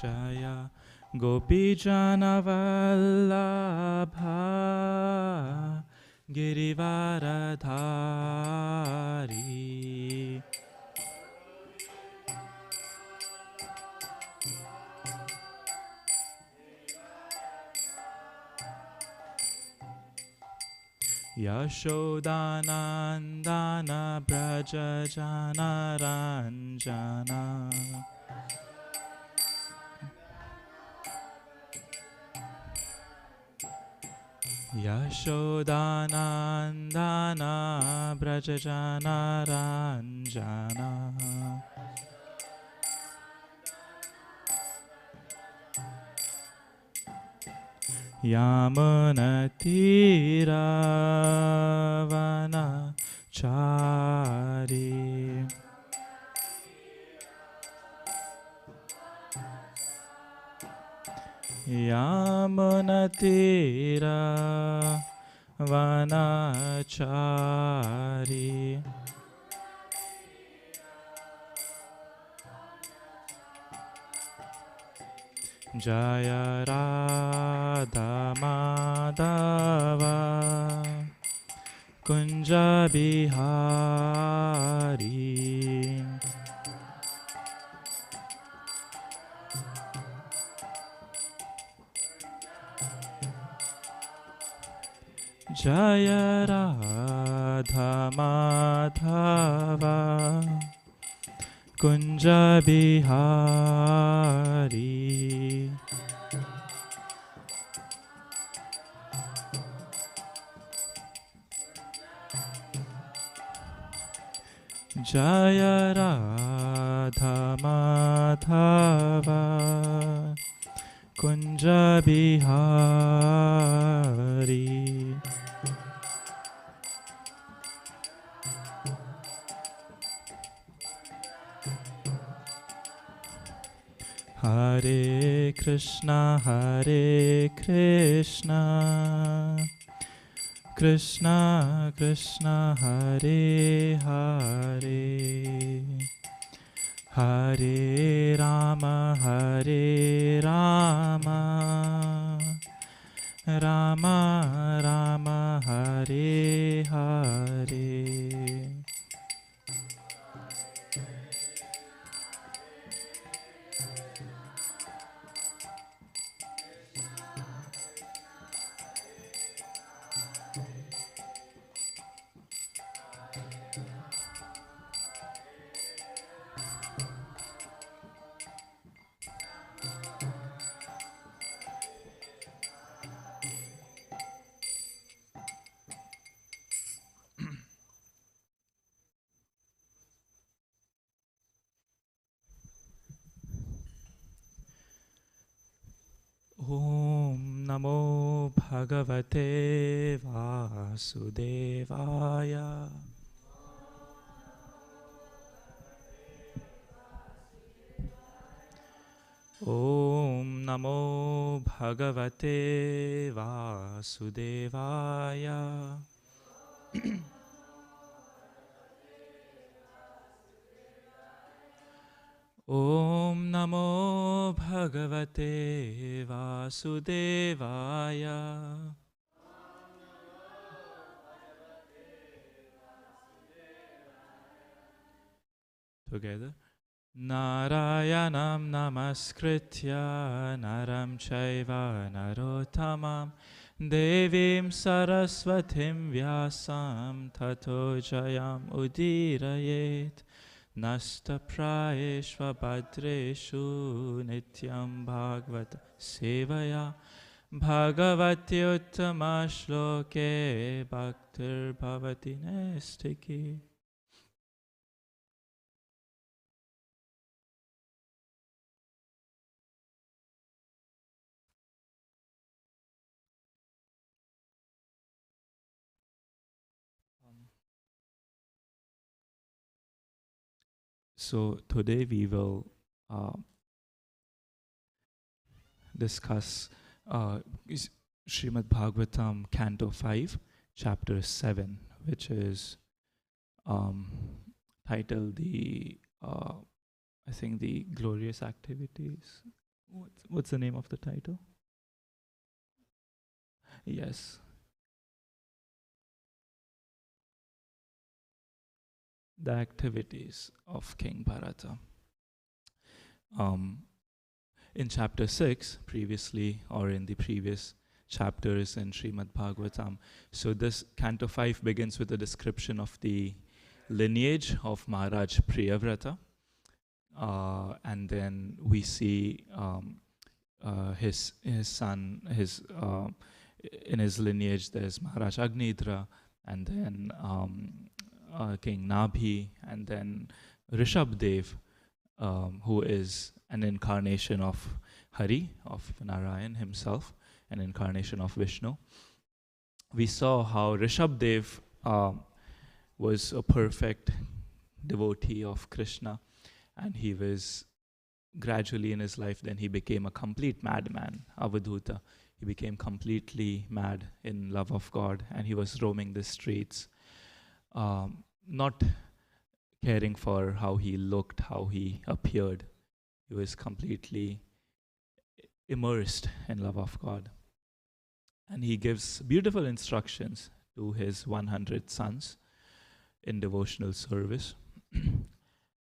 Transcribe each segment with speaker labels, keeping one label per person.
Speaker 1: Jaya Gopijanavallabha Girivaradhari Yashodanandana Brajajana Ranjana Yashodanandana Brajajana Ranjana Yamunatira Chari Yamunatira Vanachari Jaya Radha Madhava Kunja Bihari Jaya Radha Madhava Kunja Bihari Jaya Radha Madhava Kunja Bihari Hare Krishna Krishna Krishna Hare Hare Hare Rama Rama Rama Hare Hare Om Namo Bhagavate Vasudevaya Om Namo Bhagavate Vasudevaya Om Namo Bhagavate Vasudevaya Together Narayanam Namaskritya Naram Chaiva Narottamam Devim Saraswatim Vyasam Tato Jayam Udirayet Nasta Praeshva Bhadreshu Nityam Bhagavata Sevaya Bhagavati Uttama Shloke Bhaktir Bhavati Nestiki. So today we will discuss Srimad Bhagavatam Canto 5, Chapter 7, which is titled I think the glorious activities. What's the name of the title? Yes, the activities of King Bharata. Um, in chapter 6, previously, or in the previous chapters in Srimad Bhagavatam, so this canto 5 begins with a description of the lineage of Maharaj Priyavrata. And then we see his son, in his lineage there's Maharaj Agnidra, and then King Nabhi, and then Rishabdev, who is an incarnation of Hari, of Narayan himself, an incarnation of Vishnu. We saw how Rishabdev was a perfect devotee of Krishna, and he was gradually in his life, then he became a complete madman, Avadhuta. He became completely mad in love of God, and he was roaming the streets, not caring for how he looked, how he appeared. He was completely immersed in love of God. And he gives beautiful instructions to his 100 sons in devotional service.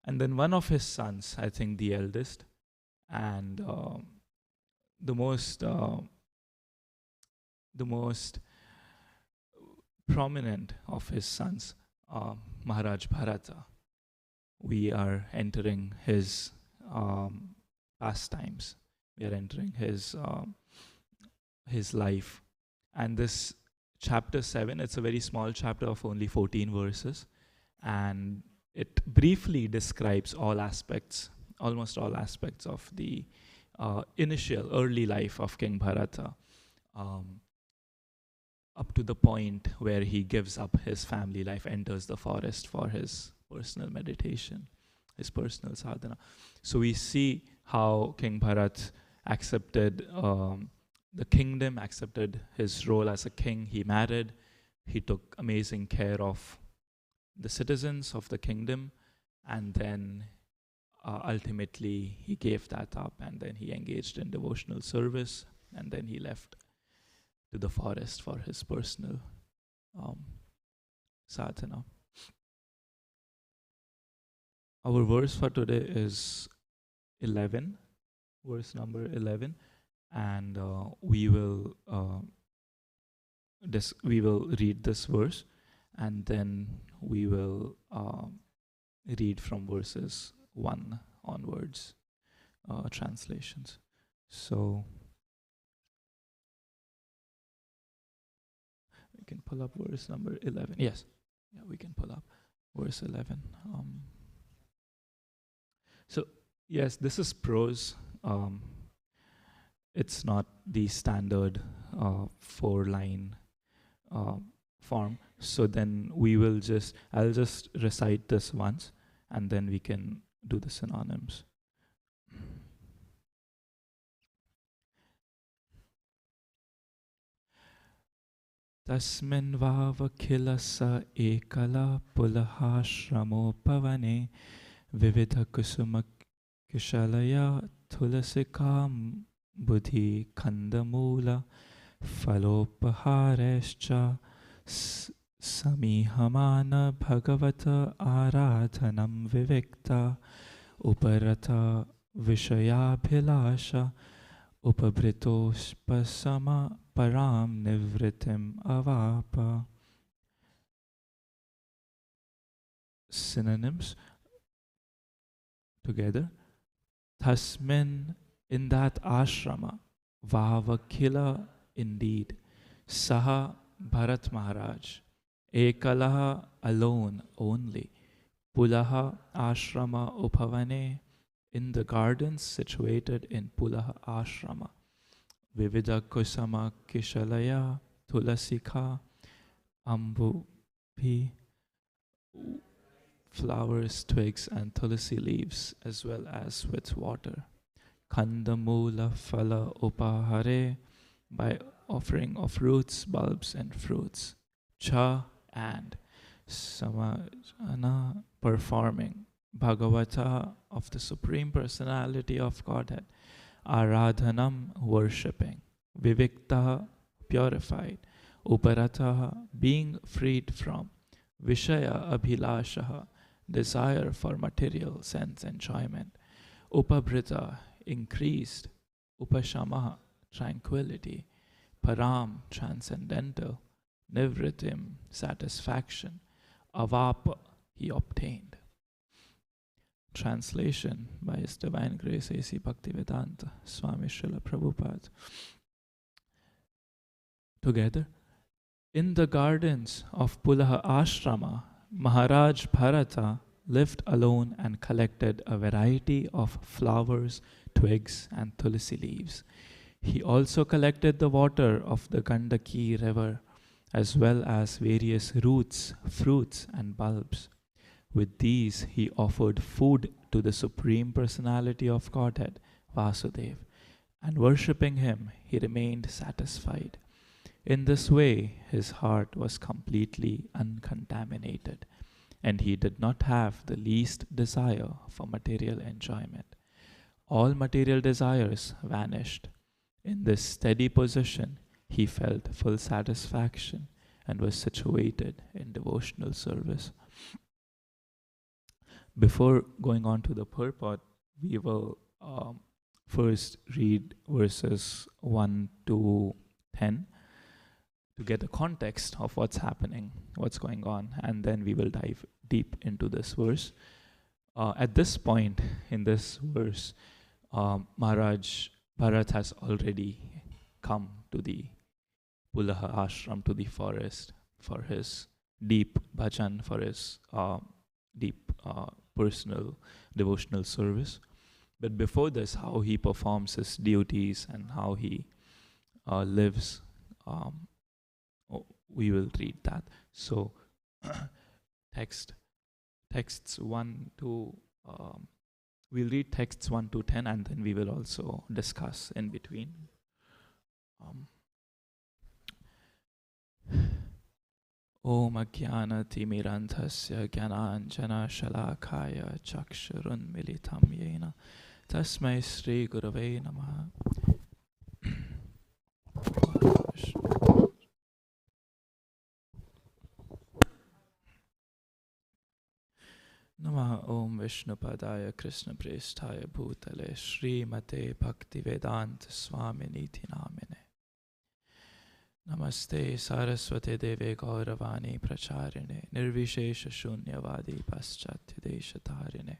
Speaker 1: And then one of his sons, I think the eldest, and the most prominent of his sons, Maharaj Bharata. We are entering his pastimes. We are entering his life. And this chapter 7, it's a very small chapter of only 14 verses, and it briefly describes almost all aspects of the initial, early life of King Bharata, up to the point where he gives up his family life, enters the forest for his personal meditation, his personal sadhana. So we see how King Bharat accepted the kingdom, accepted his role as a king. He married, he took amazing care of the citizens of the kingdom, and then ultimately he gave that up, and then he engaged in devotional service, and then he left to the forest for his personal sadhana. Our verse for today is 11, verse number 11, and we will read this verse, and then we will read from verses 1 onwards, translations. So we can pull up verse number 11. Yes, yeah, we can pull up verse 11. So yes, this is prose. It's not the standard 4-line form. So then I'll just recite this once, and then we can do the synonyms. Tasmin vavakhila sa ekala pulaha shramopavane vividha kusuma kishalaya tulasikam buddhi kandamula falopaharescha samihamana bhagavata aradhanam vivikta uparata vishayabhilasha upabhritospasama param nivritim avapa. Synonyms together. Tasmin, in that ashrama, vavakhila, indeed, saha Bharat Maharaj, ekalaha, alone, only, pulaha ashrama upavane, in the gardens situated in Pulaha ashrama, vividha kusama kishalaya tulasika ambupi, flowers, twigs, and tulasi leaves, as well as with water. Kandamula phala upahare, by offering of roots, bulbs, and fruits. Cha, and samajana, performing. Bhagavata, of the Supreme Personality of Godhead. Aradhanam, worshipping. Viviktaha, purified. Uparataha, being freed from. Vishaya abhilashaha, desire for material sense enjoyment. Upabhrita, increased. Upashamaha, tranquility. Param, transcendental. Nivritim, satisfaction. Avapa, he obtained. Translation by His Divine Grace A.C. Bhaktivedanta Swami Srila Prabhupada. Together, in the gardens of Pulaha Ashrama, Maharaj Bharata lived alone and collected a variety of flowers, twigs, and tulsi leaves. He also collected the water of the Gandaki river, as well as various roots, fruits, and bulbs. With these, he offered food to the Supreme Personality of Godhead, Vasudev, and worshipping him, he remained satisfied. In this way, his heart was completely uncontaminated, and he did not have the least desire for material enjoyment. All material desires vanished. In this steady position, he felt full satisfaction and was situated in devotional service. Before going on to the purport, we will first read verses 1 to 10 to get the context of what's happening, what's going on, and then we will dive deep into this verse. At this point in this verse, Maharaj Bharat has already come to the Pulaha ashram, to the forest, for his deep bhajan, for his deep personal devotional service. But before this, how he performs his duties and how he lives, we will read that. So, texts 1 to, we'll read texts 1 to 10, and then we will also discuss in between. Om Ajnanatimirandhasya Jnananjana Shalakaya Chakshurunmilitam Yena Tasmai Sri Gurave Namaha. Namaha Om Vishnupadaya Krishna Prestaya Bhutale Shri Mate Bhaktivedanta Swaminiti Namine. Namaste Saraswate Deve Gauravani Pracharine Nirvishesha Shunyavadi Paschatya Deshatarine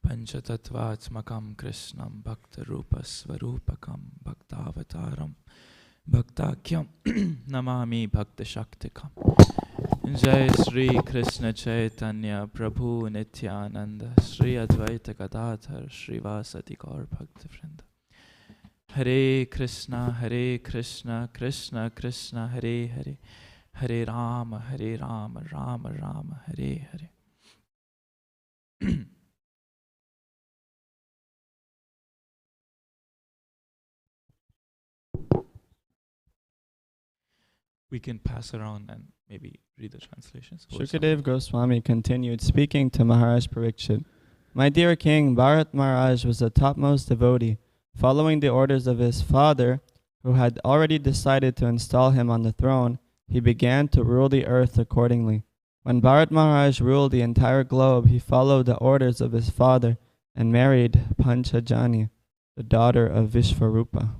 Speaker 1: Panchatattvatsmakam Krishnam Bhakta Rupa Svarupakam Bhaktavataram Bhaktakyam Namami Bhakta Shaktikam. Jai Sri Krishna Chaitanya Prabhu Nityananda Sri Advaita Gadadhar Sri Vasati Gaur Bhakta Vrinda. Hare Krishna, Krishna Krishna, Hare Hare, Hare Rama, Rama Rama, Hare Hare. We can pass around and maybe read the translations.
Speaker 2: Shukadev Goswami continued speaking to Maharaj Parikshit. My dear king, Bharat Maharaj was the topmost devotee. Following the orders of his father, who had already decided to install him on the throne, he began to rule the earth accordingly. When Bharat Maharaj ruled the entire globe, he followed the orders of his father and married Panchajani, the daughter of Vishvarupa.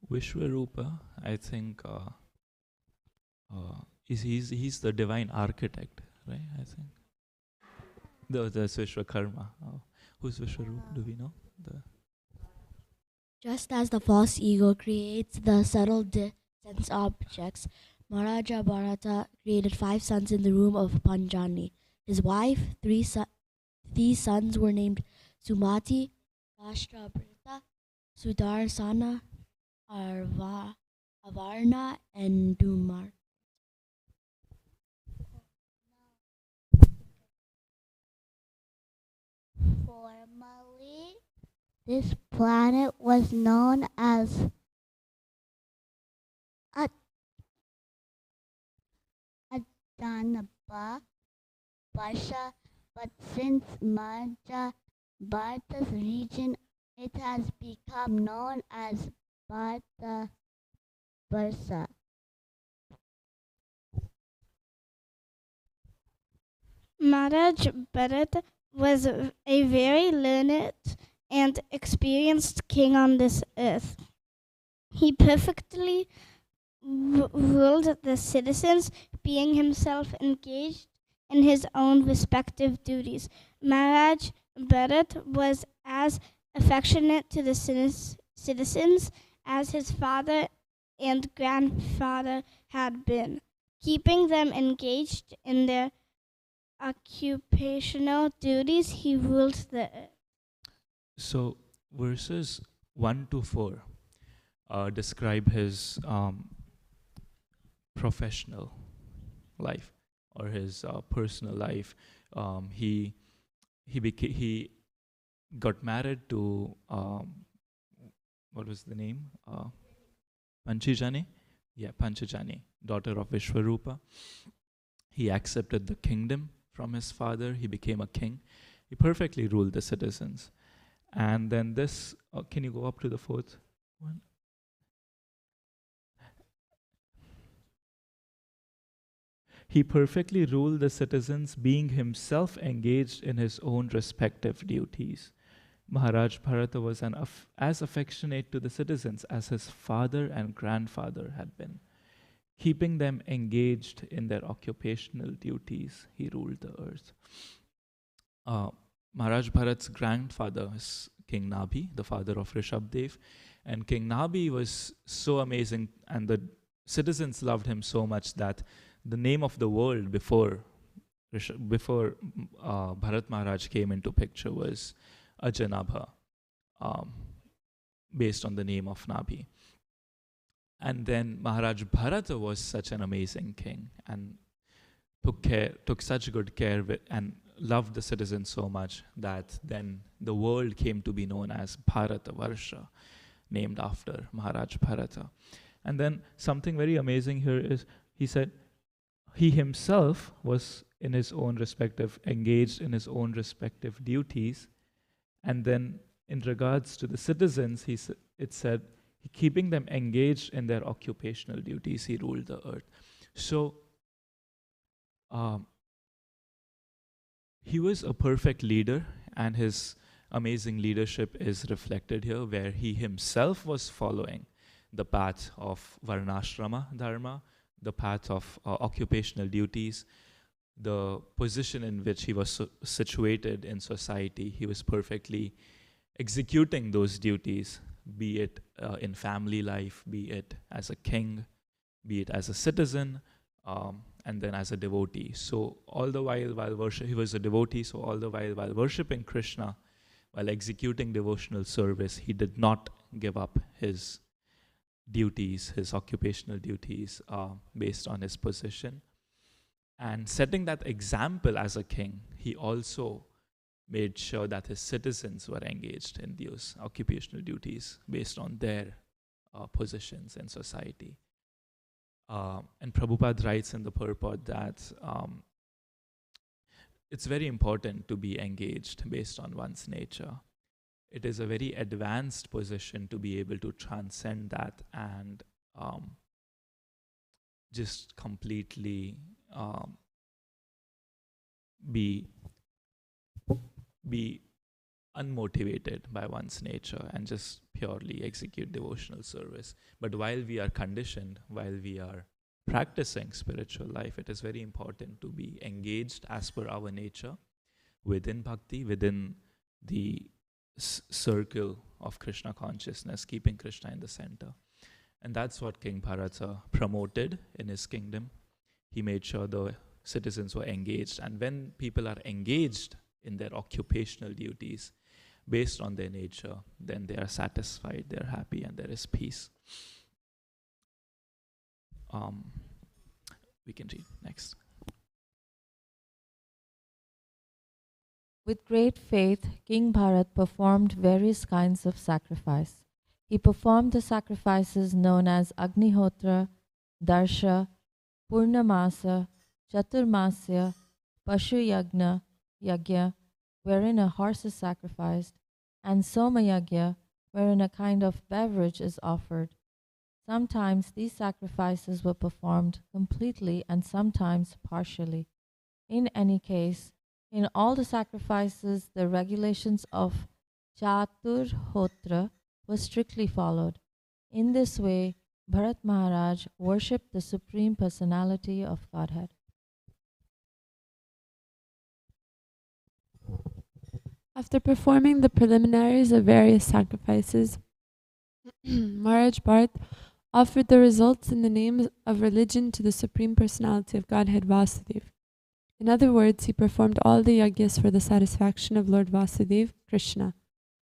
Speaker 1: Vishvarupa, I think, he's the divine architect, right? I think. That's Vishwakarma. Who's Vishwarupa? Do we know?
Speaker 3: Just as the false ego creates the subtle sense objects, Maharaja Bharata created 5 sons in the room of Panjani. His wife, these sons were named Sumati, Rashtrabrita, Sudarsana, Avarna, and Dumar.
Speaker 4: Formerly, this planet was known as Adanaba, Pasha, but since Maja Bharata's region, it has become known as Bharata Barsa.
Speaker 5: Maharaj Bharat was a very learned and experienced king on this earth. He perfectly ruled the citizens, being himself engaged in his own respective duties. Maharaj Bharat was as affectionate to the citizens as his father and grandfather had been, keeping them engaged in their occupational duties. He ruled the earth.
Speaker 1: So verses 1 to 4 describe his professional life or his personal life. He got married to what was the name? Panchajani? Yeah, Panchajani, daughter of Vishwarupa. He accepted the kingdom from his father. He became a king. He perfectly ruled the citizens. And then this, can you go up to the fourth one? He perfectly ruled the citizens, being himself engaged in his own respective duties. Maharaj Bharata was as affectionate to the citizens as his father and grandfather had been. Keeping them engaged in their occupational duties, he ruled the earth. Maharaj Bharat's grandfather is King Nabhi, the father of Rishabdev. And King Nabhi was so amazing, and the citizens loved him so much that the name of the world before Bharat Maharaj came into picture was Ajanabha, based on the name of Nabhi. And then Maharaj Bharata was such an amazing king and took such good care and loved the citizens so much that then the world came to be known as Bharata Varsha, named after Maharaj Bharata. And then something very amazing here is he said he himself was in his own respective, engaged in his own respective duties. And then in regards to the citizens, it said, keeping them engaged in their occupational duties, he ruled the earth. So he was a perfect leader, and his amazing leadership is reflected here, where he himself was following the path of Varnashrama Dharma, the path of occupational duties, the position in which he was situated in society. He was perfectly executing those duties, be it in family life, be it as a king, be it as a citizen, and then as a devotee. So all the while he was a devotee, so all the while worshipping Krishna, while executing devotional service, he did not give up his duties, his occupational duties, based on his position. And setting that example as a king, he also made sure that his citizens were engaged in those occupational duties based on their positions in society. And Prabhupada writes in the purport that it's very important to be engaged based on one's nature. It is a very advanced position to be able to transcend that and just completely be unmotivated by one's nature and just purely execute devotional service. But while we are conditioned, while we are practicing spiritual life, it is very important to be engaged as per our nature within bhakti, within the circle of Krishna consciousness, keeping Krishna in the center. And that's what King Bharata promoted in his kingdom. He made sure the citizens were engaged. And when people are engaged in their occupational duties based on their nature, then they are satisfied, they're happy, and there is peace. We can read next.
Speaker 6: With great faith, King Bharat performed various kinds of sacrifice. He performed the sacrifices known as Agnihotra, Darsha, Purnamasa, Chaturmasya, Pashu Yagya, wherein a horse is sacrificed, and Soma Yagya, wherein a kind of beverage is offered. Sometimes these sacrifices were performed completely and sometimes partially. In any case, in all the sacrifices, the regulations of Chatur Hotra were strictly followed. In this way, Bharat Maharaj worshipped the Supreme Personality of Godhead.
Speaker 7: After performing the preliminaries of various sacrifices, Maharaj Bharat offered the results in the name of religion to the Supreme Personality of Godhead Vasudev. In other words, he performed all the yagyas for the satisfaction of Lord Vasudev, Krishna.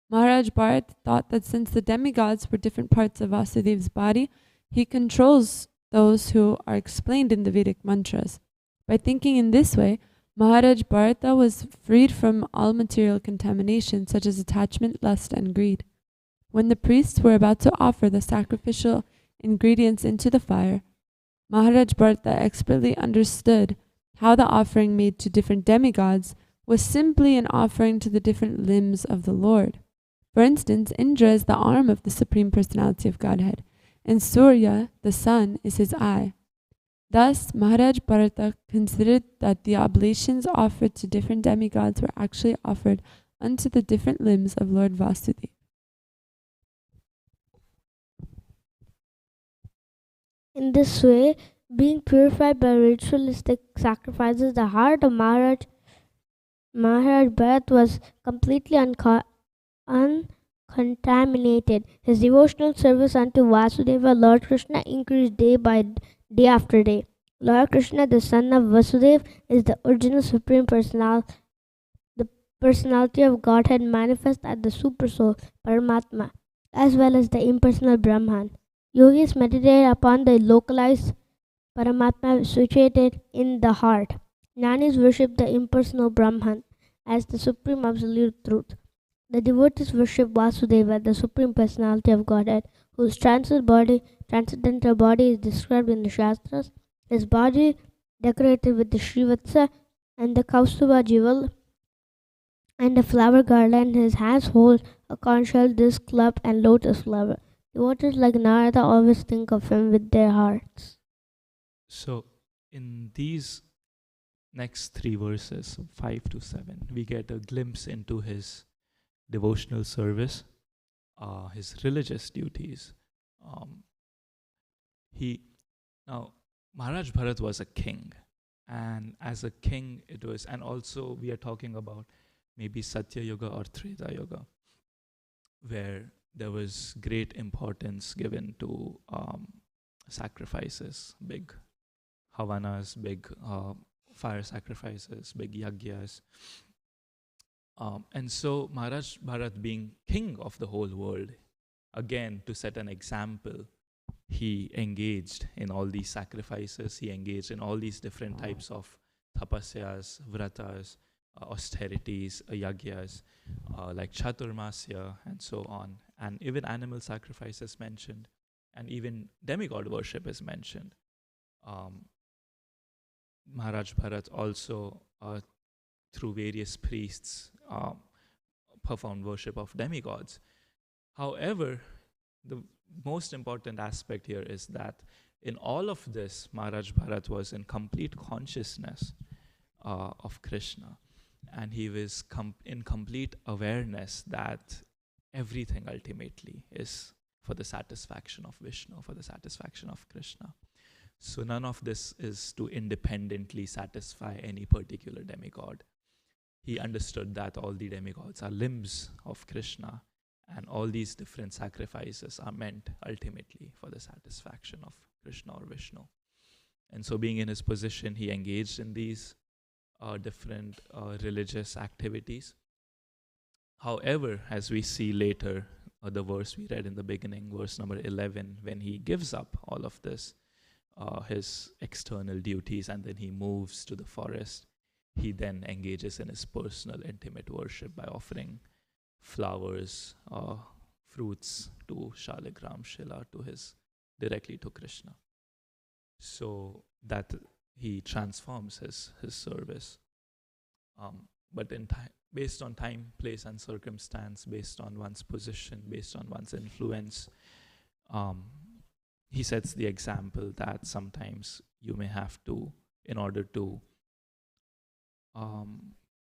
Speaker 7: Maharaj Bharat thought that since the demigods were different parts of Vasudev's body, he controls those who are explained in the Vedic mantras. By thinking in this way, Maharaj Bharata was freed from all material contamination such as attachment, lust, and greed. When the priests were about to offer the sacrificial ingredients into the fire, Maharaj Bharata expertly understood how the offering made to different demigods was simply an offering to the different limbs of the Lord. For instance, Indra is the arm of the Supreme Personality of Godhead, and Surya, the sun, is his eye. Thus, Maharaj Bharata considered that the oblations offered to different demigods were actually offered unto the different limbs of Lord Vasudeva.
Speaker 5: In this way, being purified by ritualistic sacrifices, the heart of Maharaj Bharat was completely uncontaminated. His devotional service unto Vasudeva, Lord Krishna, increased day after day. Lord Krishna, the son of Vasudeva, is the original Supreme Personality, the personality of Godhead manifest as the Super Soul, Paramatma, as well as the impersonal Brahman. Yogis meditate upon the localized Paramatma situated in the heart. Jnanis worship the impersonal Brahman as the Supreme Absolute Truth. The devotees worship Vasudeva, the Supreme Personality of Godhead, whose transcendental body is described in the Shastras. His body decorated with the Srivatsa and the Kaustuba jewel and a flower garland. His hands hold a conch shell, disc, club, and lotus flower. Devotees like Narada always think of him with their hearts.
Speaker 1: So, in these next three verses, 5 to 7, we get a glimpse into his devotional service, his religious duties. Maharaj Bharat was a king, and as a king it was, and also we are talking about maybe Satya Yuga or Treta Yuga, where there was great importance given to sacrifices, big havanas, big fire sacrifices, big yagyas. And so Maharaj Bharat, being king of the whole world, again to set an example, he engaged in all these sacrifices. He engaged in all these different types of tapasyas, vratas, austerities, yagyas, like Chaturmasya and so on. And even animal sacrifice is mentioned, and even demigod worship is mentioned. Maharaj Bharat also, through various priests, performed worship of demigods. However, the most important aspect here is that in all of this, Maharaj Bharat was in complete consciousness of Krishna, and he was in complete awareness that everything ultimately is for the satisfaction of Vishnu, for the satisfaction of Krishna. So none of this is to independently satisfy any particular demigod. He understood that all the demigods are limbs of Krishna, and all these different sacrifices are meant ultimately for the satisfaction of Krishna or Vishnu. And so being in his position, he engaged in these different religious activities. However, as we see later, the verse we read in the beginning, verse number 11, when he gives up all of this, his external duties, and then he moves to the forest, he then engages in his personal intimate worship by offering flowers, fruits to Shaligram Shila, directly to Krishna. So that he transforms his service. But in time, based on time, place, and circumstance, based on one's position, based on one's influence, um, he sets the example that sometimes you may have to, in order to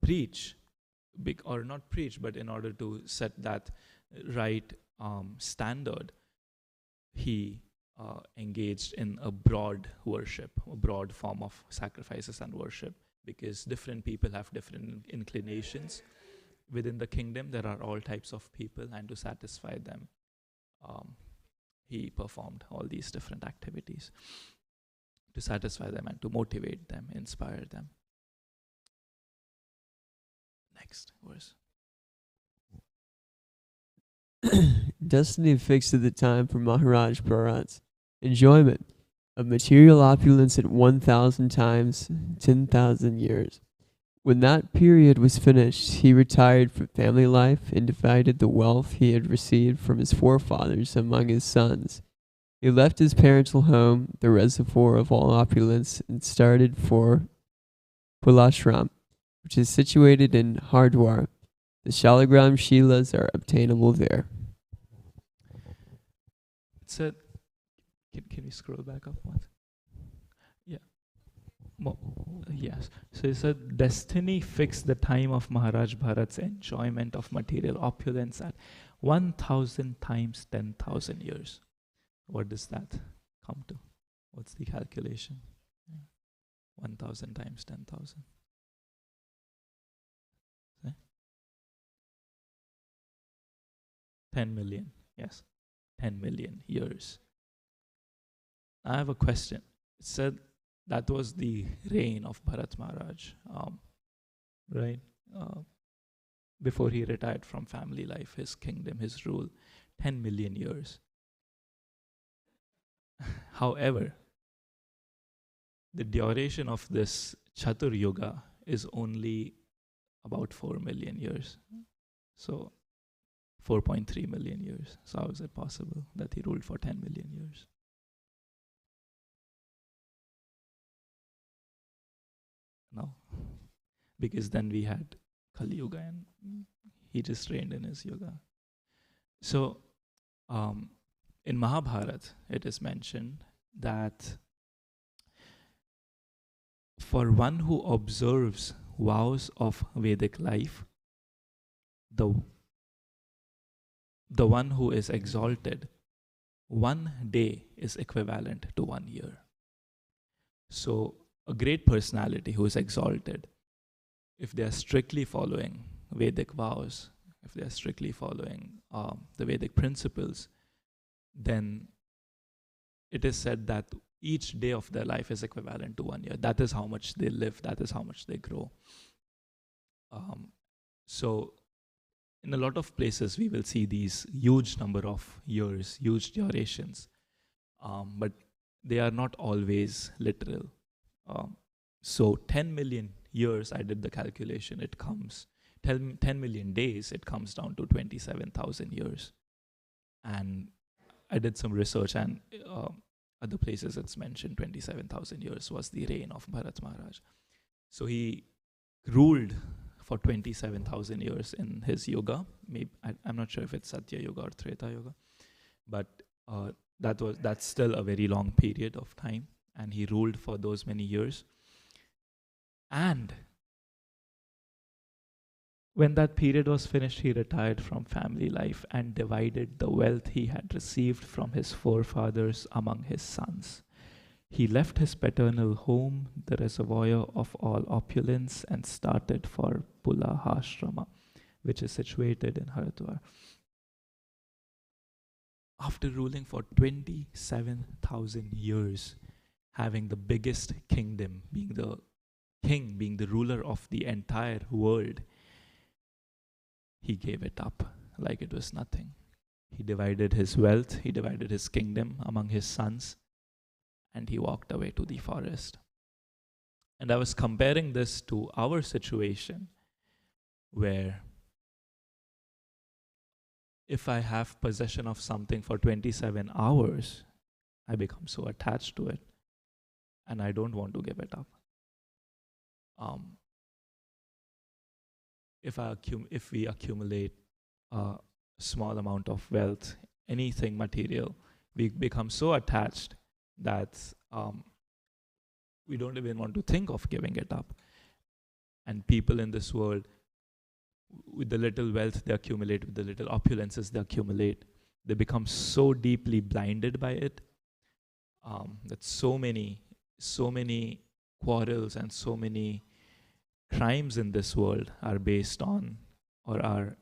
Speaker 1: preach, or not preach, but in order to set that right standard, he engaged in a broad worship, a broad form of sacrifices and worship, because different people have different inclinations. Within the kingdom, there are all types of people, and to satisfy them, he performed all these different activities to satisfy them and to motivate them, inspire them. Next verse.
Speaker 8: Destiny fixed at the time for Maharaj Bharat's enjoyment of material opulence at 1,000 times 10,000 years. When that period was finished, he retired from family life and divided the wealth he had received from his forefathers among his sons. He left his parental home, the reservoir of all opulence, and started for Pulashram, which is situated in Hardwar. The Shalagram Shilas are obtainable there.
Speaker 1: It said, can we scroll back up once? Yeah. Yes. So it said, destiny fixed the time of Maharaj Bharat's enjoyment of material opulence at 1,000 times 10,000 years. What does that come to? What's the calculation? 1,000 times 10,000. 10 million. Yes. 10 million years. I have a question. It said that was the reign of Bharat Maharaj, right? Before he retired from family life, his kingdom, his rule, 10 million years. However, the duration of this Chatur Yuga is only about 4 million years. So 4.3 million years. So how is it possible that he ruled for 10 million years? No. Because then we had Kali Yuga and he just reigned in his yuga. So in Mahabharata, it is mentioned that for one who observes vows of Vedic life, the one who is exalted, 1 day is equivalent to 1 year. So a great personality who is exalted, if they are strictly following Vedic vows, if they are strictly following the Vedic principles, then it is said that each day of their life is equivalent to 1 year. That is how much they live, that is how much they grow. So in a lot of places, we will see these huge number of years, huge durations, but they are not always literal. So 10 million years, I did the calculation, it comes, 10 million days, it comes down to 27,000 years. And I did some research, and other places it's mentioned 27,000 years was the reign of Bharat Maharaj. So he ruled for 27,000 years in his yuga. Maybe I'm not sure if it's Satya Yuga or Treta Yuga, but that's still a very long period of time, and he ruled for those many years. And when that period was finished, he retired from family life and divided the wealth he had received from his forefathers among his sons. He left his paternal home, the reservoir of all opulence, and started for Pulahashrama, which is situated in Haridwar. After ruling for 27,000 years, having the biggest kingdom, being the king, being the ruler of the entire world, he gave it up like it was nothing. He divided his wealth, he divided his kingdom among his sons, and he walked away to the forest. And I was comparing this to our situation, where if I have possession of something for 27 hours, I become so attached to it, and I don't want to give it up. if we accumulate a small amount of wealth, anything material, we become so attached that we don't even want to think of giving it up. And people in this world, with the little wealth they accumulate, with the little opulences they accumulate, they become so deeply blinded by it, that so many quarrels and so many crimes in this world are based on, or are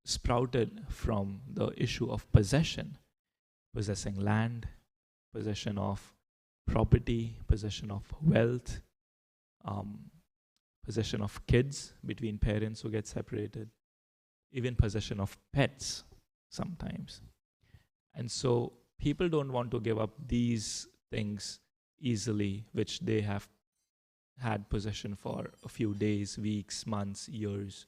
Speaker 1: sprouted from the issue of possession, possessing land, possession of property, possession of wealth, possession of kids between parents who get separated, even possession of pets sometimes. And so people don't want to give up these things easily, which they have had possession for a few days, weeks, months, years.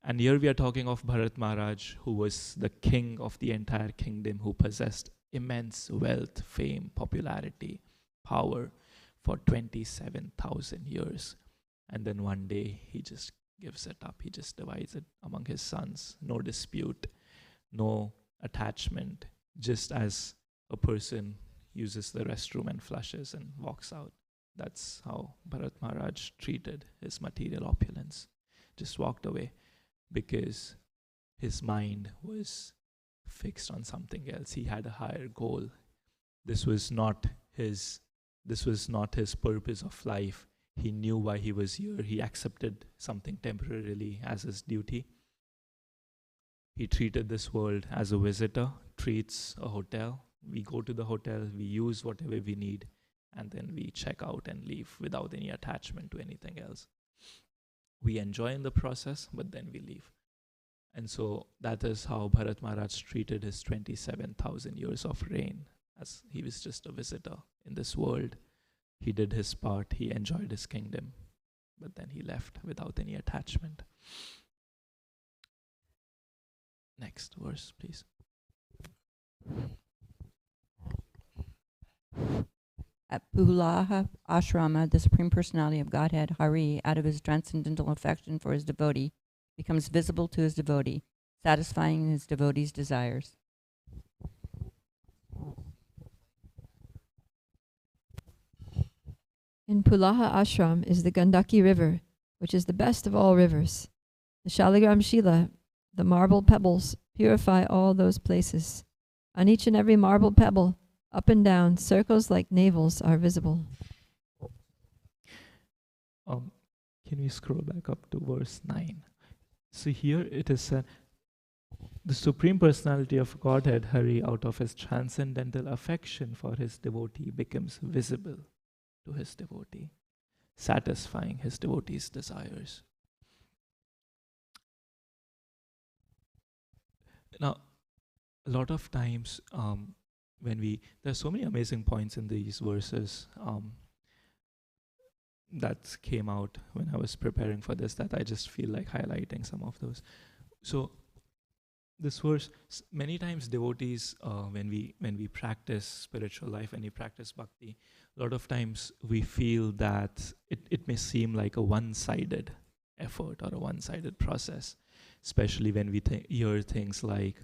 Speaker 1: And here we are talking of Bharat Maharaj, who was the king of the entire kingdom, who possessed immense wealth, fame, popularity, power for 27,000 years. And then one day he just gives it up. He just divides it among his sons. No dispute, no attachment, just as a person uses the restroom and flushes and walks out. That's how Bharat Maharaj treated his material opulence. Just walked away because his mind was fixed on something else. He had a higher goal. This was not his purpose of life. He knew why he was here. He accepted something temporarily as his duty. He treated this world as a visitor treats a hotel. We go to the hotel, we use whatever we need, and then we check out and leave without any attachment to anything else. We enjoy in the process, but then we leave. And so that is how Bharat Maharaj treated his 27,000 years of reign, as he was just a visitor in this world. He did his part, he enjoyed his kingdom, but then he left without any attachment. Next verse, please.
Speaker 9: At Pulaha Ashrama, the Supreme Personality of Godhead, Hari, out of his transcendental affection for his devotee, becomes visible to his devotee, satisfying his devotee's desires.
Speaker 10: In Pulaha Ashram is the Gandaki River, which is the best of all rivers. The Shaligram Shila, the marble pebbles, purify all those places. On each and every marble pebble, up and down, circles like navels are visible.
Speaker 1: Can we scroll back up to verse 9? So here it is said, the Supreme Personality of Godhead, Hari, out of his transcendental affection for his devotee, becomes visible to his devotee, satisfying his devotee's desires. Now, a lot of times there's so many amazing points in these verses that came out when I was preparing for this, that I just feel like highlighting some of those. So this verse, many times devotees, when we practice spiritual life, when we practice bhakti, a lot of times we feel that it may seem like a one-sided effort or a one-sided process, especially when we hear things like,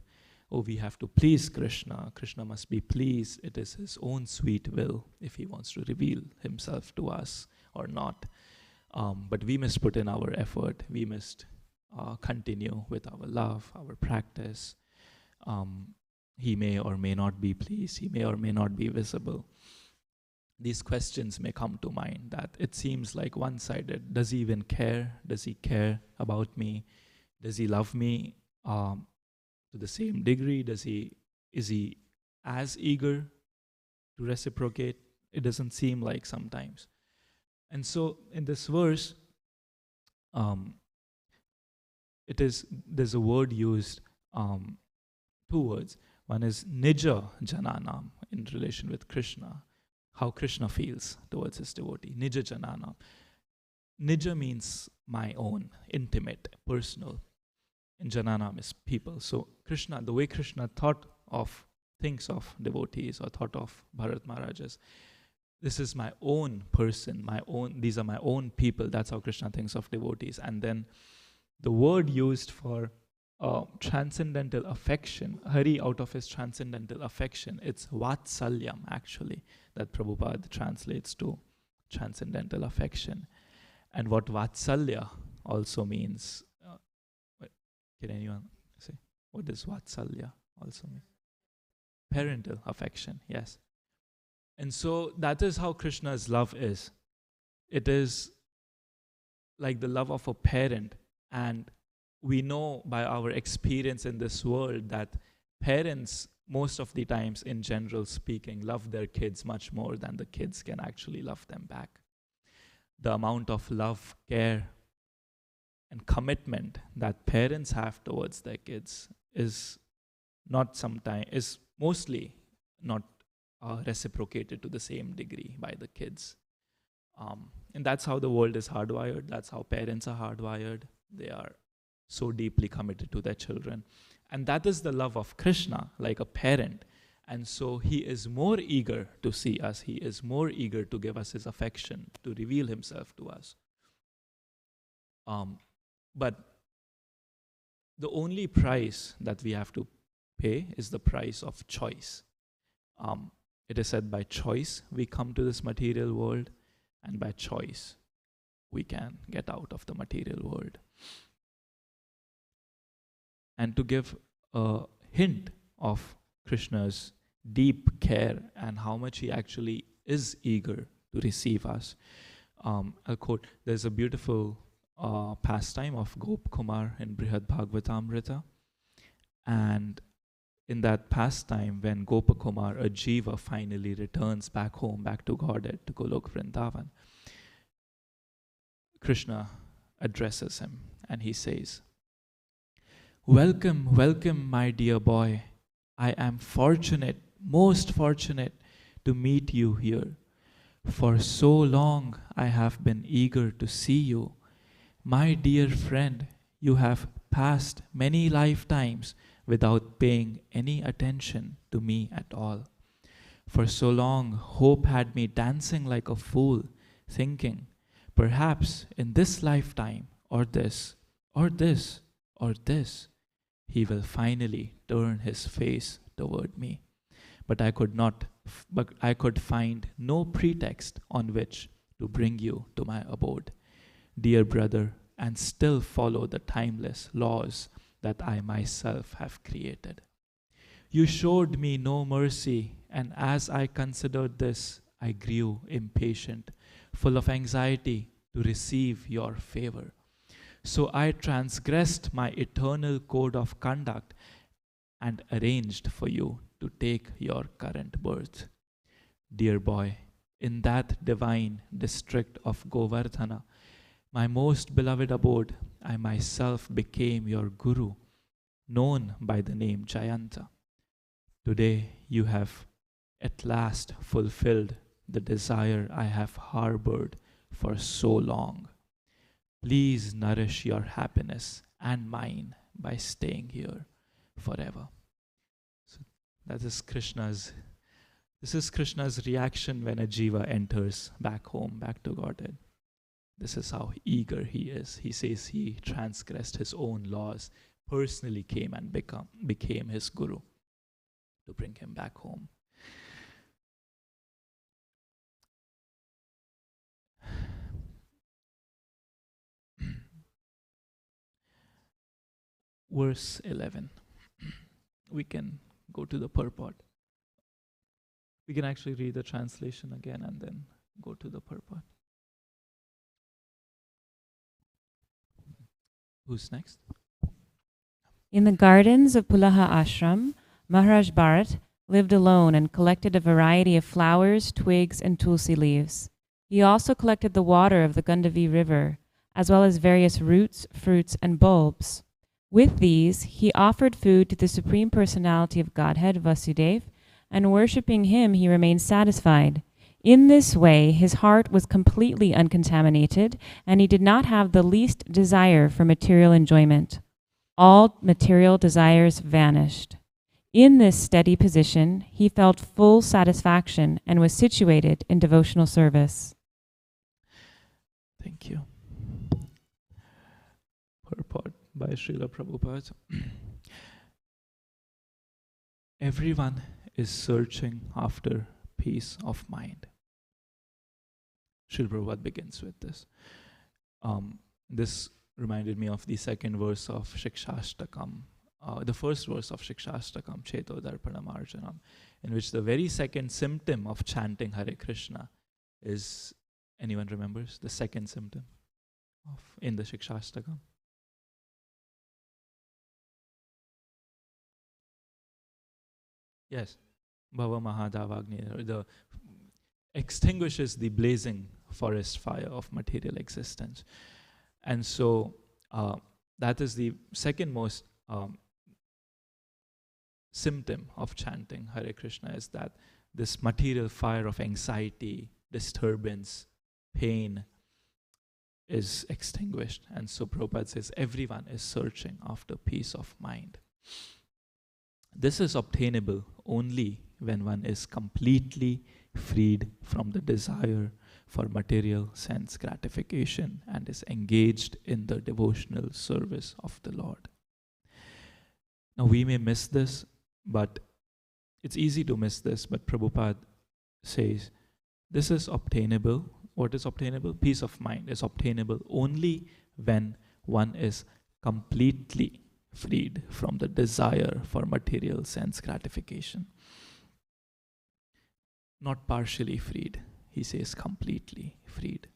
Speaker 1: oh, we have to please Krishna. Krishna must be pleased. It is his own sweet will if he wants to reveal himself to us or not. But we must put in our effort. We must continue with our love, our practice. He may or may not be pleased. He may or may not be visible. These questions may come to mind that it seems like one-sided. Does he even care? Does he care about me? Does he love me to the same degree? Is he as eager to reciprocate? It doesn't seem like sometimes. And so in this verse, there's a word used, two words. One is Nija Jananam, in relation with Krishna, how Krishna feels towards his devotee. Nija Jananam. Nija means my own, intimate, personal. And Jananam is people. So Krishna, the way Krishna thinks of devotees or thought of Bharat Maharaj is this is my own person, these are my own people. That's how Krishna thinks of devotees. And then the word used for transcendental affection, Hari out of his transcendental affection, it's Vatsalyam actually, that Prabhupada translates to transcendental affection. And what Vatsalya also means, can anyone say, what does Vatsalya also mean? Parental affection, yes. And so that is how Krishna's love is. It is like the love of a parent. And we know by our experience in this world that parents, most of the times, in general speaking, love their kids much more than the kids can actually love them back. The amount of love, care, and commitment that parents have towards their kids is mostly not reciprocated to the same degree by the kids. And that's how the world is hardwired. That's how parents are hardwired. They are so deeply committed to their children. And that is the love of Krishna, like a parent. And so he is more eager to see us. He is more eager to give us his affection, to reveal himself to us. But the only price that we have to pay is the price of choice. It is said by choice we come to this material world, and by choice we can get out of the material world. And to give a hint of Krishna's deep care and how much he actually is eager to receive us, I'll quote, there's a beautiful pastime of Gop Kumar in Brihad Bhagavatamrita. And in that pastime, when Gopakumar, a jiva, finally returns back home, back to Godhead, to Golok Vrindavan, Krishna addresses him and he says, "Welcome, welcome, my dear boy. I am fortunate, most fortunate to meet you here. For so long I have been eager to see you. My dear friend, you have passed many lifetimes without paying any attention to me at all. For so long, hope had me dancing like a fool, thinking, perhaps in this lifetime, or this, or this, or this, he will finally turn his face toward me. But I could find no pretext on which to bring you to my abode, dear brother, and still follow the timeless laws that I myself have created. You showed me no mercy, and as I considered this, I grew impatient, full of anxiety to receive your favor. So I transgressed my eternal code of conduct and arranged for you to take your current birth. Dear boy, in that divine district of Govardhana, my most beloved abode, I myself became your guru, known by the name Jayanta. Today you have at last fulfilled the desire I have harbored for so long. Please nourish your happiness and mine by staying here forever." So this is Krishna's reaction when a jiva enters back home, back to Godhead. This is how eager he is. He says he transgressed his own laws, personally came and became his guru to bring him back home. Verse 11. We can go to the purport. We can actually read the translation again and then go to the purport. Who's next?
Speaker 11: In the gardens of Pulaha Ashram, Maharaj Bharat lived alone and collected a variety of flowers, twigs, and tulsi leaves. He also collected the water of the Gandavi river, as well as various roots, fruits, and bulbs. With these, he offered food to the Supreme Personality of Godhead, Vasudeva, and worshipping him, he remained satisfied. In this way, his heart was completely uncontaminated, and he did not have the least desire for material enjoyment. All material desires vanished. In this steady position, he felt full satisfaction and was situated in devotional service.
Speaker 1: Thank you. Purport by Srila Prabhupada. Everyone is searching after peace of mind. Srila Prabhupada begins with this. This reminded me of the second verse of Shikshashtakam, the first verse of Shikshashtakam, Cheto Darpanam Arjanam, in which the very second symptom of chanting Hare Krishna is, anyone remembers the second symptom in the Shikshashtakam? Yes, Bhava Mahadavagni, the extinguishes the blazing forest fire of material existence. And so that is the second most symptom of chanting Hare Krishna, is that this material fire of anxiety, disturbance, pain is extinguished. And so Prabhupada says everyone is searching after peace of mind. This is obtainable only when one is completely freed from the desire for material sense gratification and is engaged in the devotional service of the Lord. Now we may miss this, but it's easy to miss this, but Prabhupada says this is obtainable. What is obtainable? Peace of mind is obtainable only when one is completely freed from the desire for material sense gratification. Not partially freed, he says completely freed.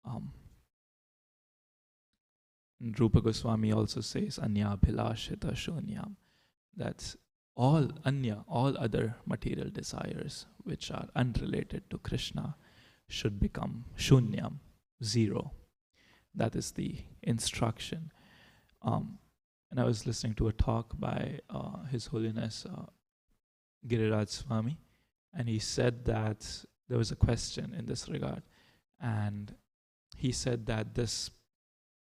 Speaker 1: And Rupa Goswami also says Anya Bhilashita Shunyam, that all other material desires which are unrelated to Krishna should become Shunyam, zero. That is the instruction. And I was listening to a talk by His Holiness Giriraj Swami, and he said that there was a question in this regard, and he said that this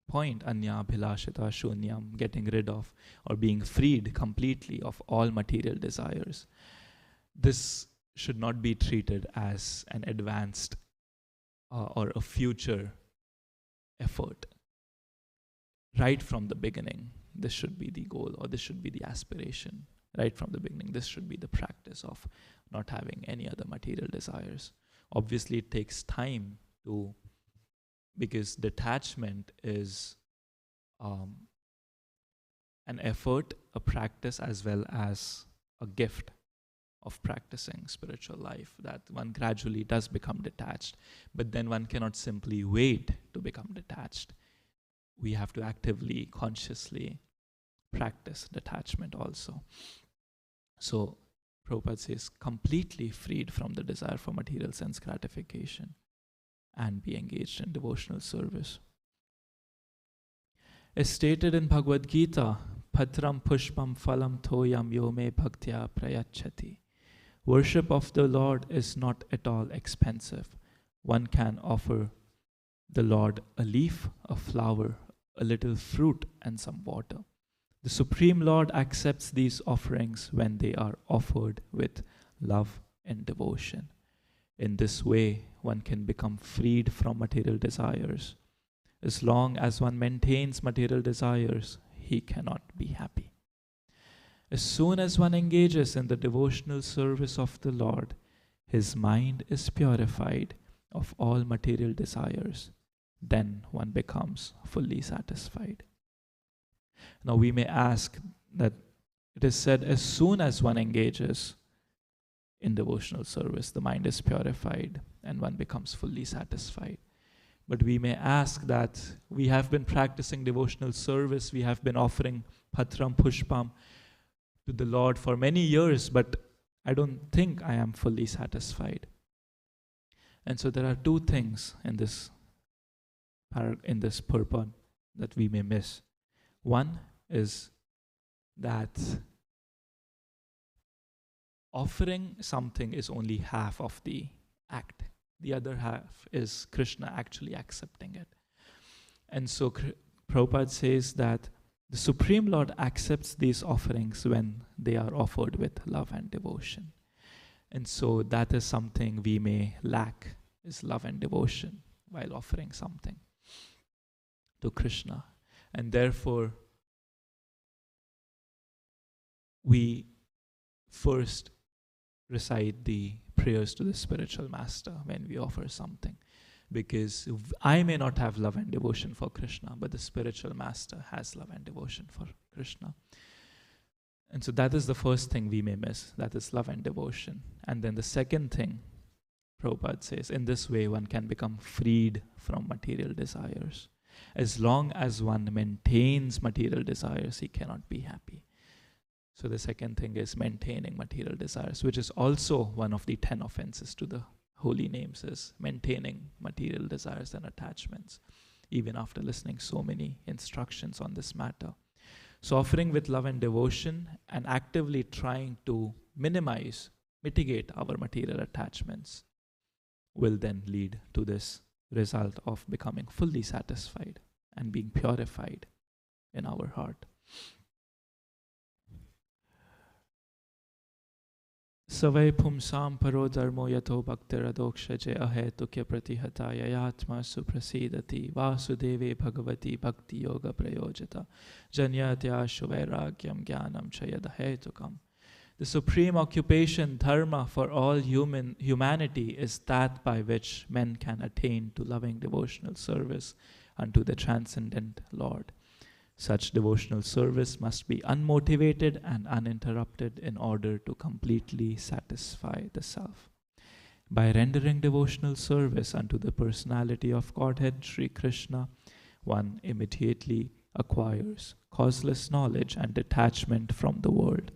Speaker 1: point, Anya Bhilashita Shunyam, getting rid of or being freed completely of all material desires, this should not be treated as an advanced or a future effort. Right from the beginning, this should be the goal, or this should be the aspiration. Right from the beginning, this should be the practice of not having any other material desires. Obviously, it takes time because detachment is an effort, a practice, as well as a gift of practicing spiritual life, that one gradually does become detached. But then one cannot simply wait to become detached. We have to actively, consciously practice detachment also. So Prabhupada says completely freed from the desire for material sense gratification and be engaged in devotional service. As stated in Bhagavad Gita, Patram Pushpam Phalam Thoyam Yome Bhaktya Prayachati. Worship of the Lord is not at all expensive. One can offer the Lord a leaf, a flower, a little fruit, and some water. The Supreme Lord accepts these offerings when they are offered with love and devotion. In this way, one can become freed from material desires. As long as one maintains material desires, he cannot be happy. As soon as one engages in the devotional service of the Lord, his mind is purified of all material desires. Then one becomes fully satisfied. Now we may ask that it is said as soon as one engages in devotional service, the mind is purified and one becomes fully satisfied. But we may ask that we have been practicing devotional service, we have been offering Patram Pushpam to the Lord for many years, but I don't think I am fully satisfied. And so there are two things in this purport that we may miss. One is that offering something is only half of the act. The other half is Krishna actually accepting it. And so Prabhupada says that The Supreme Lord accepts these offerings when they are offered with love and devotion. And so that is something we may lack, is love and devotion while offering something to Krishna. And therefore, we first recite the prayers to the spiritual master when we offer something. Because I may not have love and devotion for Krishna, but the spiritual master has love and devotion for Krishna. And so that is the first thing we may miss, that is love and devotion. And then the second thing, Prabhupada says, in this way one can become freed from material desires. As long as one maintains material desires, he cannot be happy. So the second thing is maintaining material desires, which is also one of the 10 offenses to the holy names, is maintaining material desires and attachments, even after listening so many instructions on this matter. So offering with love and devotion and actively trying to mitigate our material attachments will then lead to this result of becoming fully satisfied and being purified in our heart. Savai pumsam paro dharmo yato bhaktiradokshaje ahetukya pratihata yayatma suprasidati vasudeve bhagavati bhakti yoga prayojata janyatya shuvairagyam jnanam chayadahetukam. The supreme occupation, dharma, for all humanity is that by which men can attain to loving devotional service unto the transcendent Lord. Such devotional service must be unmotivated and uninterrupted in order to completely satisfy the self. By rendering devotional service unto the personality of Godhead, Sri Krishna, one immediately acquires causeless knowledge and detachment from the world.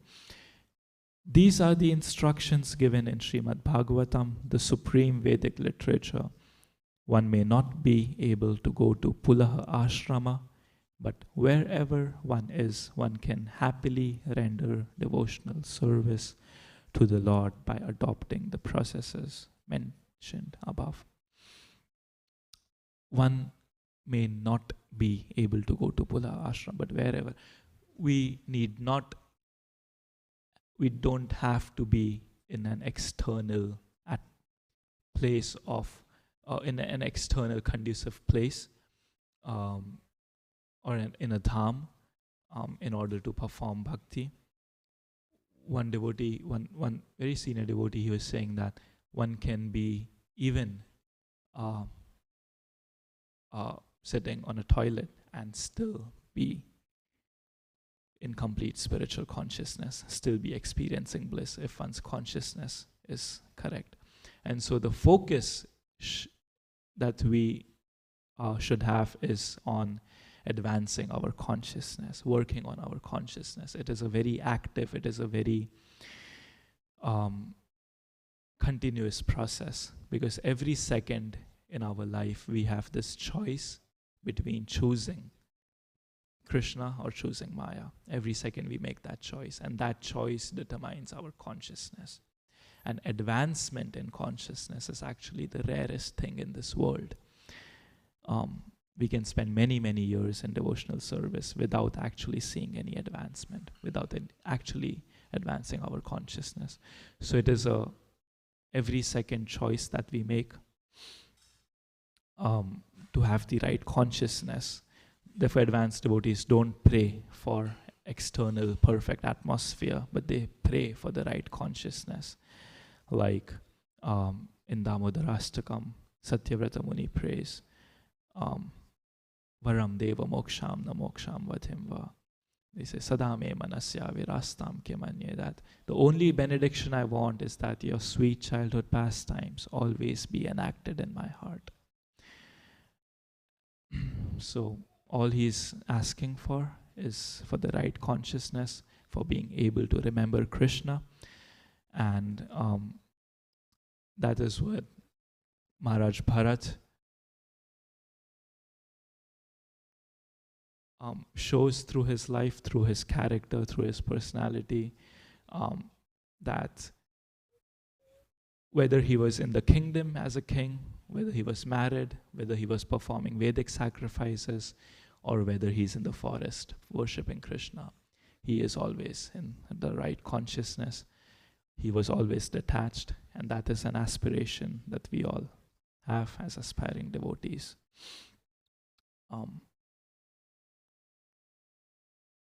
Speaker 1: These are the instructions given in Srimad Bhagavatam, the supreme Vedic literature. One may not be able to go to Pulaha Ashrama, but wherever one is, one can happily render devotional service to the Lord by adopting the processes mentioned above. One may not be able to go to Pulaha Ashram, but wherever, we don't have to be in an external place of, in an external conducive place, or in a dham, in order to perform bhakti. One devotee, one very senior devotee, he was saying that one can be even sitting on a toilet and still be in complete spiritual consciousness, still be experiencing bliss if one's consciousness is correct. And so the focus that we should have is on advancing our consciousness, working on our consciousness. It is a very active, it is a very continuous process, because every second in our life we have this choice between choosing Krishna or choosing Maya. Every second we make that choice, and that choice determines our consciousness. And advancement in consciousness is actually the rarest thing in this world. We can spend many, many years in devotional service without actually seeing any advancement, without actually advancing our consciousness. So it is a every second choice that we make to have the right consciousness. Therefore, advanced devotees don't pray for external perfect atmosphere, but they pray for the right consciousness. Like in Damodarastakam, Satyavrata Muni prays, Varam Deva Moksham Na Moksham Vatim Va. They say, Sadame Manasya Virastam Kemanye, that the only benediction I want is that your sweet childhood pastimes always be enacted in my heart. So all he's asking for is for the right consciousness, for being able to remember Krishna. And that is what Maharaj Bharat shows through his life, through his character, through his personality, that whether he was in the kingdom as a king, whether he was married, whether he was performing Vedic sacrifices, or whether he's in the forest worshipping Krishna. He is always in the right consciousness. He was always detached, and that is an aspiration that we all have as aspiring devotees.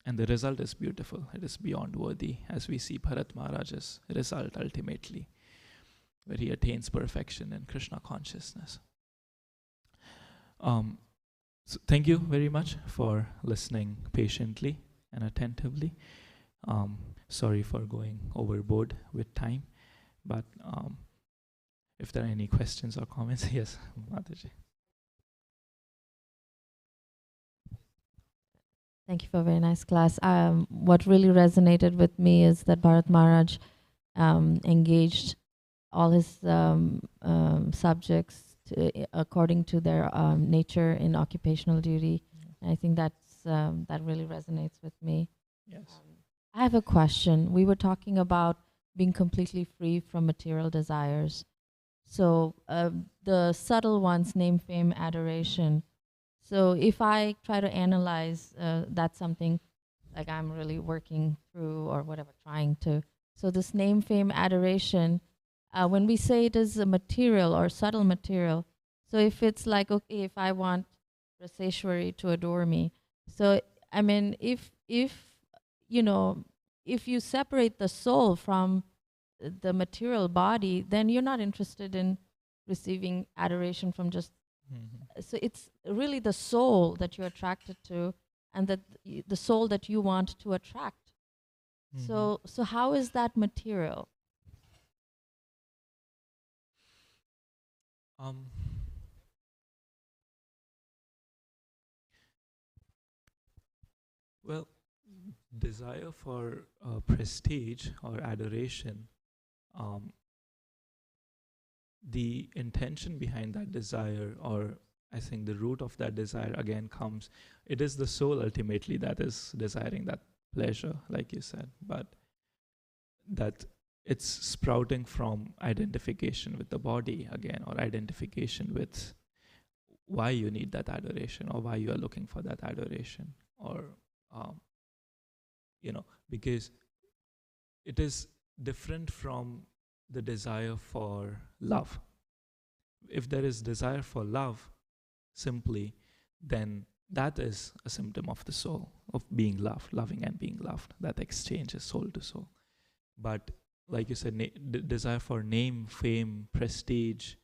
Speaker 1: And the result is beautiful. It is beyond worthy, as we see Bharat Maharaj's result ultimately, where he attains perfection in Krishna consciousness. So thank you very much for listening patiently and attentively. Sorry for going overboard with time, but if there are any questions or comments, yes, Mataji.
Speaker 6: Thank you for a very nice class. What really resonated with me is that Bharat Maharaj engaged all his subjects according to their nature in occupational duty. And I think that really resonates with me.
Speaker 1: Yes.
Speaker 6: I have a question. We were talking about being completely free from material desires. So the subtle ones, name, fame, adoration. So if I try to analyze, that's something like I'm really working through or whatever, trying to. So this name, fame, adoration, when we say it is a material or subtle material, so if it's like, okay, if I want Raseshwari to adore me, so I mean, if you know, if you separate the soul from the material body, then you're not interested in receiving adoration from just. So it's really the soul that you're attracted to, and that the soul that you want to attract. So how is that material?
Speaker 1: Well, desire for prestige or adoration, the intention behind that desire, or I think the root of that desire again comes, it is the soul ultimately that is desiring that pleasure, like you said, but that it's sprouting from identification with the body again, or identification with why you need that adoration, or why you are looking for that adoration, or because it is different from the desire for love. If there is desire for love simply, then that is a symptom of the soul, of being loved, loving and being loved. That exchange is soul to soul. But like you said, desire for name, fame, prestige,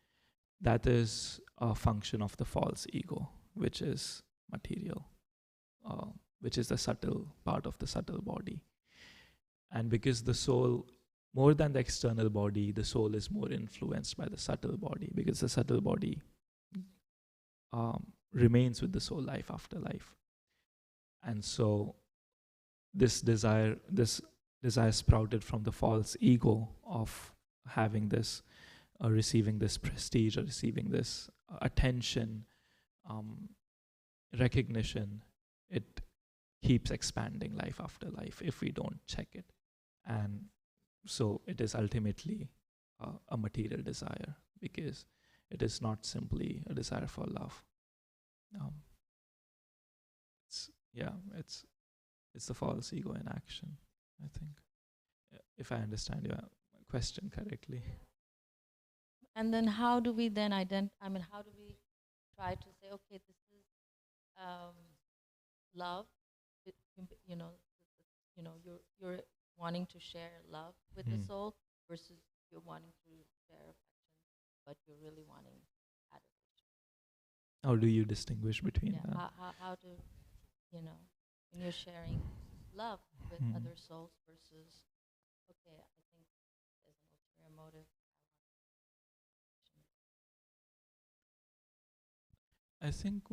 Speaker 1: that is a function of the false ego, which is material, which is the subtle part of the subtle body. And because the soul, more than the external body, the soul is more influenced by the subtle body, because the subtle body remains with the soul life after life. And so this desire sprouted from the false ego of having this, receiving this prestige, or receiving this attention, recognition. It keeps expanding life after life if we don't check it. And so it is ultimately a material desire, because it is not simply a desire for love. It's the false ego in action, I think, if I understand your question correctly.
Speaker 6: And then how do we then how do we try to say, okay, this is love, you're wanting to share love with the soul, versus you're wanting to share affection, but you're really wanting adoration.
Speaker 1: How do you distinguish between that?
Speaker 6: How to, when you're sharing love with other souls versus, okay, I think there's an ulterior motive.
Speaker 1: I think,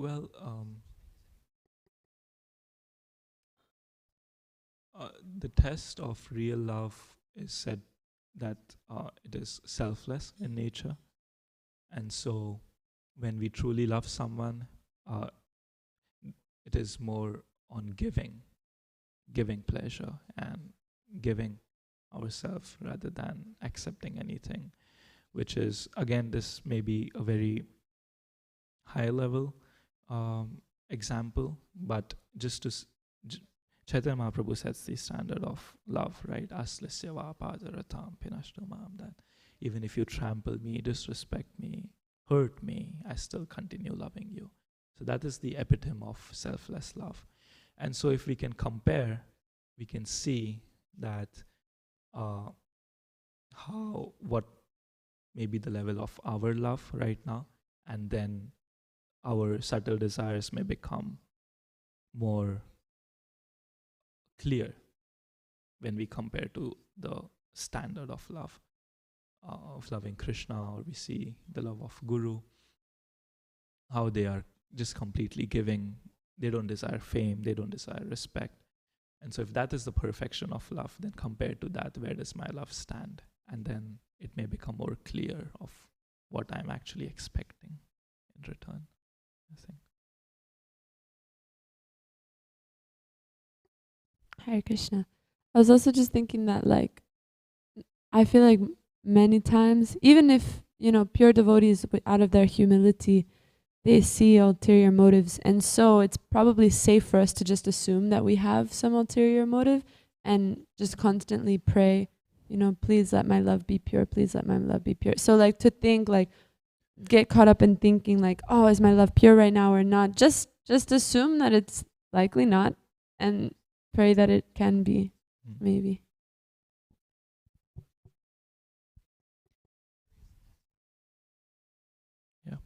Speaker 1: the test of real love is said that it is selfless in nature. And so when we truly love someone, it is more on giving pleasure and giving ourselves rather than accepting anything, which is, again, this may be a very high level example, but just to Chaitanya Mahaprabhu sets the standard of love, right? Aslisya va padaratam pinashtamam, that even if you trample me, disrespect me, hurt me, I still continue loving you. So that is the epitome of selfless love. And so if we can compare, we can see that what may be the level of our love right now, and then our subtle desires may become more clear when we compare to the standard of love, of loving Krishna, or we see the love of Guru, how they are just completely giving. They don't desire fame, they don't desire respect. And so if that is the perfection of love, then compared to that, where does my love stand? And then it may become more clear of what I'm actually expecting in return, I think.
Speaker 7: Hare Krishna. I was also just thinking that, like, I feel like many times, even if, pure devotees out of their humility, they see ulterior motives. And so it's probably safe for us to just assume that we have some ulterior motive and just constantly pray, please let my love be pure. Please let my love be pure. So like to think, like, get caught up in thinking like, oh, is my love pure right now or not? Just assume that it's likely not and pray that it can be, maybe.
Speaker 1: Yeah.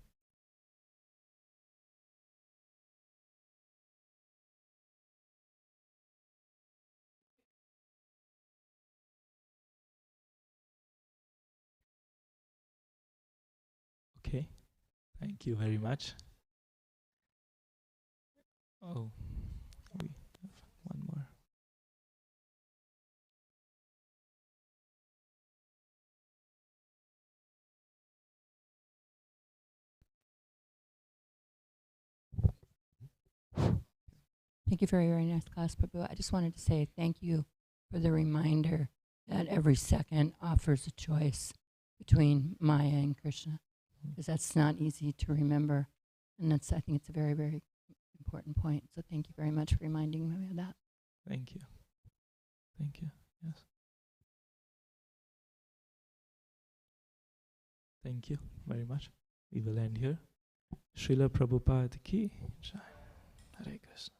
Speaker 1: Okay. Thank you very much. Oh, we have one more.
Speaker 9: Thank you for a very nice class, Prabhu. I just wanted to say thank you for the reminder that every second offers a choice between Maya and Krishna, because that's not easy to remember. And I think it's a very, very important point. So thank you very much for reminding me of that.
Speaker 1: Thank you. Thank you. Yes. Thank you very much. We will end here. Srila Prabhupada ki jai. Hare Krishna.